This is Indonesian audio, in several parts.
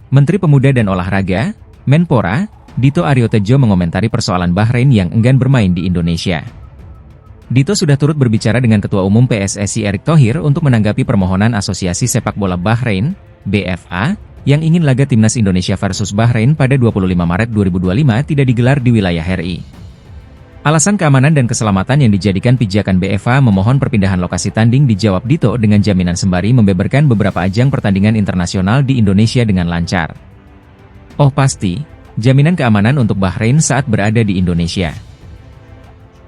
Menteri Pemuda dan Olahraga, Menpora, Dito Aryo Tejo mengomentari persoalan Bahrain yang enggan bermain di Indonesia. Dito sudah turut berbicara dengan Ketua Umum PSSI Erick Thohir untuk menanggapi permohonan Asosiasi Sepak Bola Bahrain, BFA, yang ingin laga Timnas Indonesia versus Bahrain pada 25 Maret 2025 tidak digelar di wilayah RI. Alasan keamanan dan keselamatan yang dijadikan pijakan BFA memohon perpindahan lokasi tanding dijawab Dito dengan jaminan sembari membeberkan beberapa ajang pertandingan internasional di Indonesia dengan lancar. Oh pasti, jaminan keamanan untuk Bahrain saat berada di Indonesia.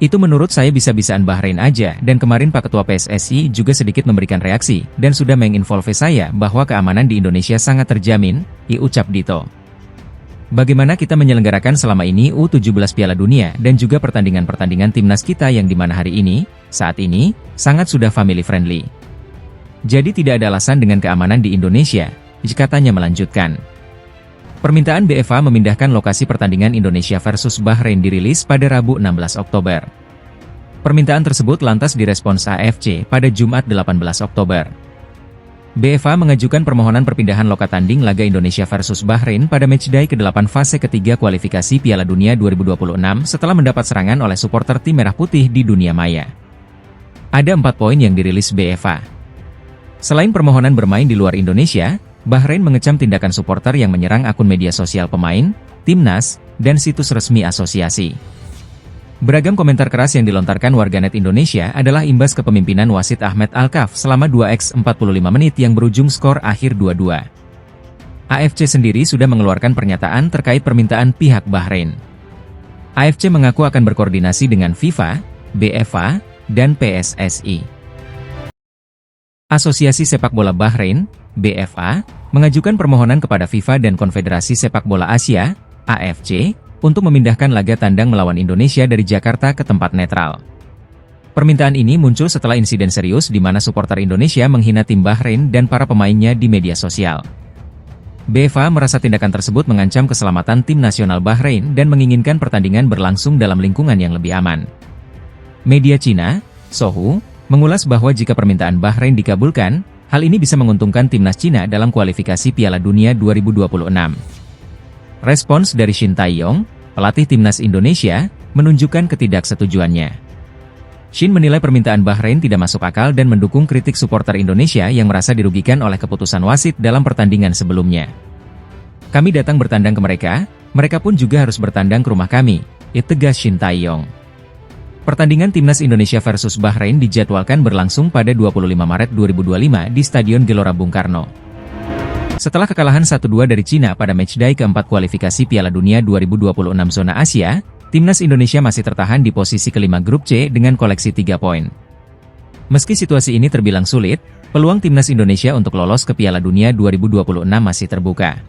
Itu menurut saya bisa-bisaan Bahrain aja, dan kemarin Pak Ketua PSSI juga sedikit memberikan reaksi, dan sudah menginvolve saya bahwa keamanan di Indonesia sangat terjamin, ucap Dito. Bagaimana kita menyelenggarakan selama ini U17 Piala Dunia dan juga pertandingan-pertandingan timnas kita yang dimana hari ini, saat ini, sangat sudah family friendly. Jadi tidak ada alasan dengan keamanan di Indonesia, katanya melanjutkan. Permintaan BFA memindahkan lokasi pertandingan Indonesia versus Bahrain dirilis pada Rabu 16 Oktober. Permintaan tersebut lantas direspons AFC pada Jumat 18 Oktober. BFA mengajukan permohonan perpindahan lokasi tanding laga Indonesia versus Bahrain pada matchday ke-8 fase ketiga kualifikasi Piala Dunia 2026 setelah mendapat serangan oleh supporter tim Merah Putih di dunia maya. Ada 4 poin yang dirilis BFA. Selain permohonan bermain di luar Indonesia, Bahrain mengecam tindakan supporter yang menyerang akun media sosial pemain, timnas, dan situs resmi asosiasi. Beragam komentar keras yang dilontarkan warganet Indonesia adalah imbas kepemimpinan wasit Ahmed Alkaf selama 2x45 menit yang berujung skor akhir 2-2. AFC sendiri sudah mengeluarkan pernyataan terkait permintaan pihak Bahrain. AFC mengaku akan berkoordinasi dengan FIFA, BFA, dan PSSI. Asosiasi Sepak Bola Bahrain, BFA, mengajukan permohonan kepada FIFA dan Konfederasi Sepak Bola Asia, AFC, untuk memindahkan laga tandang melawan Indonesia dari Jakarta ke tempat netral. Permintaan ini muncul setelah insiden serius di mana supporter Indonesia menghina tim Bahrain dan para pemainnya di media sosial. BFA merasa tindakan tersebut mengancam keselamatan tim nasional Bahrain dan menginginkan pertandingan berlangsung dalam lingkungan yang lebih aman. Media Cina, Sohu, mengulas bahwa jika permintaan Bahrain dikabulkan, hal ini bisa menguntungkan timnas Cina dalam kualifikasi Piala Dunia 2026. Respons dari Shin Tae-yong, pelatih timnas Indonesia, menunjukkan ketidaksetujuannya. Shin menilai permintaan Bahrain tidak masuk akal dan mendukung kritik supporter Indonesia yang merasa dirugikan oleh keputusan wasit dalam pertandingan sebelumnya. Kami datang bertandang ke mereka pun juga harus bertandang ke rumah kami, tegas Shin Tae-yong. Pertandingan timnas Indonesia versus Bahrain dijadwalkan berlangsung pada 25 Maret 2025 di Stadion Gelora Bung Karno. Setelah kekalahan 1-2 dari Cina pada matchday keempat kualifikasi Piala Dunia 2026 zona Asia, timnas Indonesia masih tertahan di posisi kelima grup C dengan koleksi 3 poin. Meski situasi ini terbilang sulit, peluang timnas Indonesia untuk lolos ke Piala Dunia 2026 masih terbuka.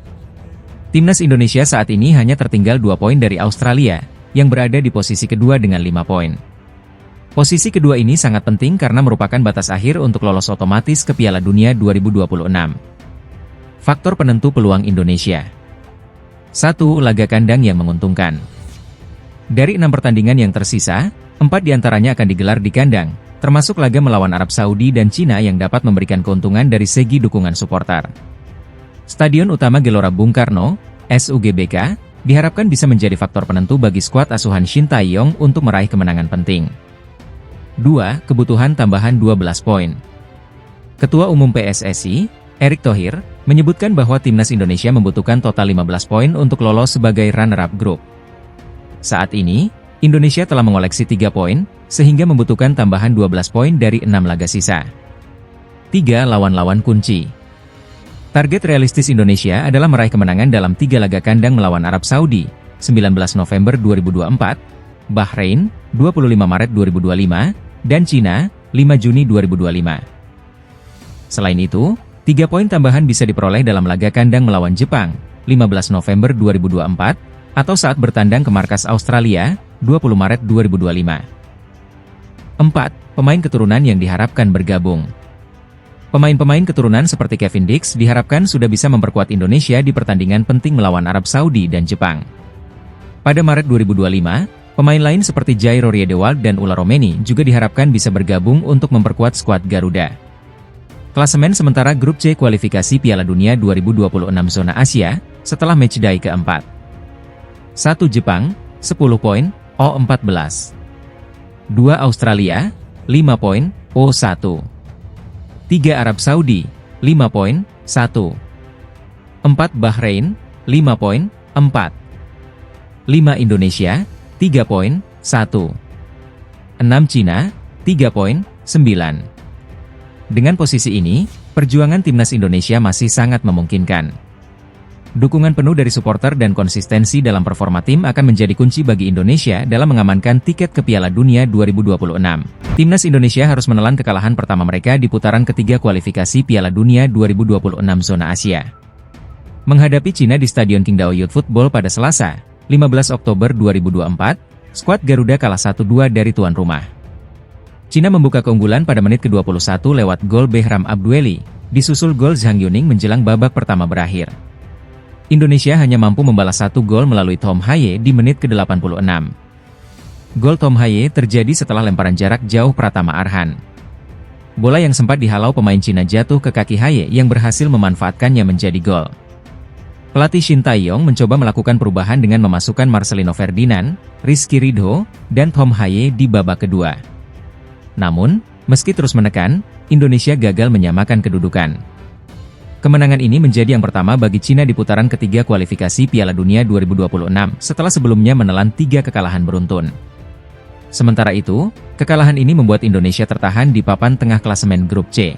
Timnas Indonesia saat ini hanya tertinggal 2 poin dari Australia, yang berada di posisi kedua dengan 5 poin. Posisi kedua ini sangat penting karena merupakan batas akhir untuk lolos otomatis ke Piala Dunia 2026. Faktor penentu peluang Indonesia. 1. Laga kandang yang menguntungkan. Dari 6 pertandingan yang tersisa, 4 diantaranya akan digelar di kandang, termasuk laga melawan Arab Saudi dan Cina yang dapat memberikan keuntungan dari segi dukungan supporter. Stadion utama Gelora Bung Karno, SUGBK, diharapkan bisa menjadi faktor penentu bagi skuad asuhan Shin Tae-yong untuk meraih kemenangan penting. 2. Kebutuhan tambahan 12 poin. Ketua Umum PSSI, Erick Thohir, menyebutkan bahwa timnas Indonesia membutuhkan total 15 poin untuk lolos sebagai runner-up grup. Saat ini, Indonesia telah mengoleksi 3 poin, sehingga membutuhkan tambahan 12 poin dari 6 laga sisa. 3. Lawan-lawan kunci. Target realistis Indonesia adalah meraih kemenangan dalam 3 laga kandang melawan Arab Saudi, 19 November 2024, Bahrain, 25 Maret 2025, dan Cina, 5 Juni 2025. Selain itu, 3 poin tambahan bisa diperoleh dalam laga kandang melawan Jepang, 15 November 2024, atau saat bertandang ke markas Australia, 20 Maret 2025. 4. Pemain keturunan yang diharapkan bergabung. Pemain-pemain keturunan seperti Kevin Dix diharapkan sudah bisa memperkuat Indonesia di pertandingan penting melawan Arab Saudi dan Jepang. Pada Maret 2025, pemain lain seperti Jairo Riedewald dan Ula Romeni juga diharapkan bisa bergabung untuk memperkuat skuad Garuda. Klasemen sementara Grup C kualifikasi Piala Dunia 2026 zona Asia, setelah matchday keempat. 1 Jepang, 10 poin, O14. 2 Australia, 5 poin, O1. 3 Arab Saudi, 5 poin, 1. 4 Bahrain, 5 poin, 4. 5 Indonesia, 3 poin, 1. 6 Cina, 3 poin, 9. Dengan posisi ini, perjuangan timnas Indonesia masih sangat memungkinkan. Dukungan penuh dari supporter dan konsistensi dalam performa tim akan menjadi kunci bagi Indonesia dalam mengamankan tiket ke Piala Dunia 2026. Timnas Indonesia harus menelan kekalahan pertama mereka di putaran ketiga kualifikasi Piala Dunia 2026 zona Asia. Menghadapi Cina di Stadion Qingdao Youth Football pada Selasa, 15 Oktober 2024, skuad Garuda kalah 1-2 dari tuan rumah. Cina membuka keunggulan pada menit ke-21 lewat gol Behram Abdueli, disusul gol Zhang Yuning menjelang babak pertama berakhir. Indonesia hanya mampu membalas 1 gol melalui Tom Haye di menit ke-86. Gol Tom Haye terjadi setelah lemparan jarak jauh Pratama Arhan. Bola yang sempat dihalau pemain Cina jatuh ke kaki Haye yang berhasil memanfaatkannya menjadi gol. Pelatih Shin Tae-yong mencoba melakukan perubahan dengan memasukkan Marcelino Ferdinand, Rizky Ridho, dan Tom Haye di babak kedua. Namun, meski terus menekan, Indonesia gagal menyamakan kedudukan. Kemenangan ini menjadi yang pertama bagi Cina di putaran ketiga kualifikasi Piala Dunia 2026 setelah sebelumnya menelan 3 kekalahan beruntun. Sementara itu, kekalahan ini membuat Indonesia tertahan di papan tengah klasemen Grup C.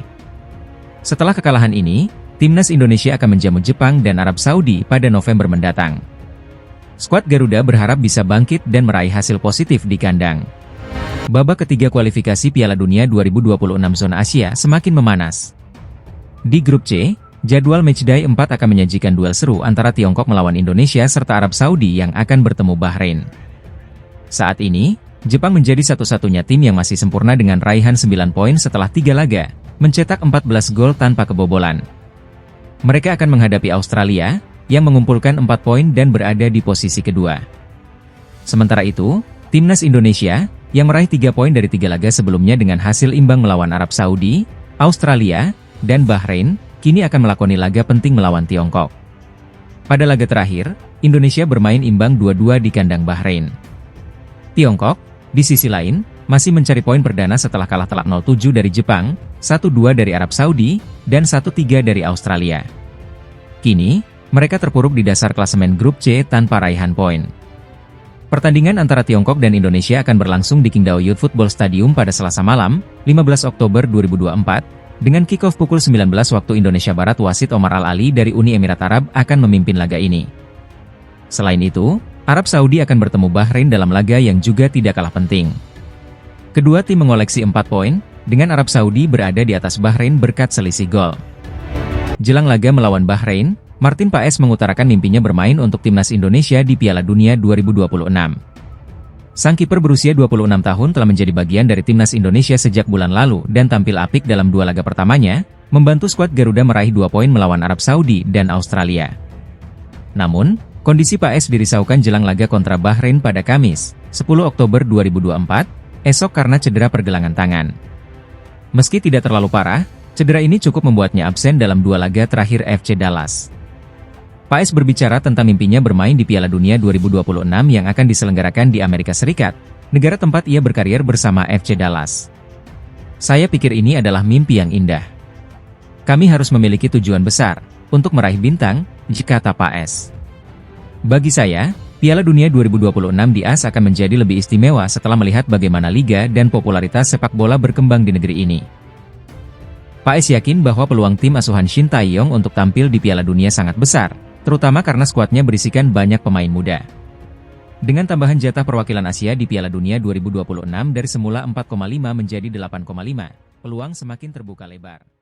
Setelah kekalahan ini, timnas Indonesia akan menjamu Jepang dan Arab Saudi pada November mendatang. Skuad Garuda berharap bisa bangkit dan meraih hasil positif di kandang. Babak ketiga kualifikasi Piala Dunia 2026 zona Asia semakin memanas. Di Grup C, jadwal matchday 4 akan menyajikan duel seru antara Tiongkok melawan Indonesia serta Arab Saudi yang akan bertemu Bahrain. Saat ini, Jepang menjadi satu-satunya tim yang masih sempurna dengan raihan 9 poin setelah 3 laga, mencetak 14 gol tanpa kebobolan. Mereka akan menghadapi Australia, yang mengumpulkan 4 poin dan berada di posisi kedua. Sementara itu, timnas Indonesia, yang meraih 3 poin dari 3 laga sebelumnya dengan hasil imbang melawan Arab Saudi, Australia, dan Bahrain, kini akan melakoni laga penting melawan Tiongkok. Pada laga terakhir, Indonesia bermain imbang 2-2 di kandang Bahrain. Tiongkok, di sisi lain, masih mencari poin perdana setelah kalah telak 0-7 dari Jepang, 1-2 dari Arab Saudi, dan 1-3 dari Australia. Kini, mereka terpuruk di dasar klasemen Grup C tanpa raihan poin. Pertandingan antara Tiongkok dan Indonesia akan berlangsung di Qingdao Youth Football Stadium pada Selasa malam, 15 Oktober 2024, dengan kick-off pukul 19 waktu Indonesia Barat. Wasit Omar Al-Ali dari Uni Emirat Arab akan memimpin laga ini. Selain itu, Arab Saudi akan bertemu Bahrain dalam laga yang juga tidak kalah penting. Kedua tim mengoleksi 4 poin, dengan Arab Saudi berada di atas Bahrain berkat selisih gol. Jelang laga melawan Bahrain, Martin Paes mengutarakan mimpinya bermain untuk timnas Indonesia di Piala Dunia 2026. Sang kiper berusia 26 tahun telah menjadi bagian dari timnas Indonesia sejak bulan lalu dan tampil apik dalam 2 laga pertamanya, membantu skuad Garuda meraih 2 poin melawan Arab Saudi dan Australia. Namun, kondisi Paes dirisaukan jelang laga kontra Bahrain pada Kamis, 10 Oktober 2024, esok karena cedera pergelangan tangan. Meski tidak terlalu parah, cedera ini cukup membuatnya absen dalam 2 laga terakhir FC Dallas. Paes berbicara tentang mimpinya bermain di Piala Dunia 2026 yang akan diselenggarakan di Amerika Serikat, negara tempat ia berkarir bersama FC Dallas. Saya pikir ini adalah mimpi yang indah. Kami harus memiliki tujuan besar, untuk meraih bintang, kata Paes. Bagi saya, Piala Dunia 2026 di AS akan menjadi lebih istimewa setelah melihat bagaimana liga dan popularitas sepak bola berkembang di negeri ini. Paes yakin bahwa peluang tim asuhan Shin Tae-yong untuk tampil di Piala Dunia sangat besar, terutama karena skuadnya berisikan banyak pemain muda. Dengan tambahan jatah perwakilan Asia di Piala Dunia 2026 dari semula 4,5 menjadi 8,5, peluang semakin terbuka lebar.